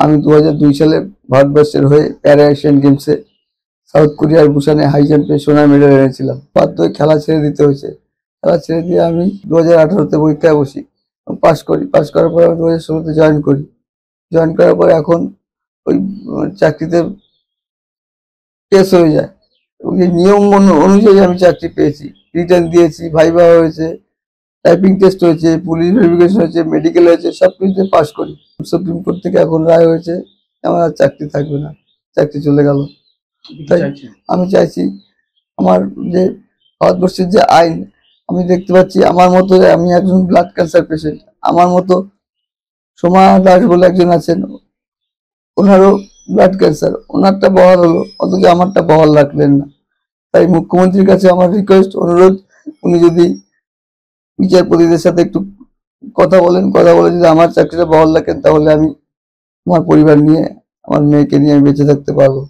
আমি 2002 সালে ভারতবর্ষের হয়ে প্যারা এশিয়ান গেমসে সাউথ কোরিয়ার বুসানে হাই জাম্পে সোনার মেডেল এনেছিলাম। বাধ্য হয়ে খেলা ছেড়ে দিতে হয়েছে। খেলা ছেড়ে দিয়ে আমি 2018-তে পরীক্ষায় বসি, পাস করি। পাস করার পর 2016-তে জয়েন করি। জয়েন করার পর এখন ওই চাকরিতে কেস হয়ে যায় এবং এই নিয়ম অনুযায়ী আমি চাকরি পেয়েছি। রিটার্ন দিয়েছি, ভাইভা হয়েছে, টাইপিং টেস্ট হয়েছে, পুলিশ ভেরিফিকেশন হয়েছে, মেডিকেল হয়েছে, সবকিছুতে পাস করি। সুপ্রিম কোর্ট থেকে এখন রায় হয়েছে আমার আর চাকরি থাকবে না, চাকরি চলে গেল। তাই আমি চাইছি আমার যে ভারতবর্ষের যে আইন, আমি দেখতে পাচ্ছি আমার মতো, আমি একজন ব্লাড ক্যান্সার পেশেন্ট, আমার মতো সোমা দাস বলে একজন আছেন, ওনারও ব্লাড ক্যান্সার, ওনারটা বহাল হলো, অথচ আমারটা বহাল রাখলেন না। তাই মুখ্যমন্ত্রীর কাছে আমার রিকোয়েস্ট, অনুরোধ, উনি যদি বিচারপতিদের সাথে একটু কথা বলে যদি আমার চাকরিটা বহাল রাখেন, তাহলে আমি আমার পরিবার নিয়ে, আমার মেয়েকে নিয়ে আমি বেঁচে থাকতে পারবো।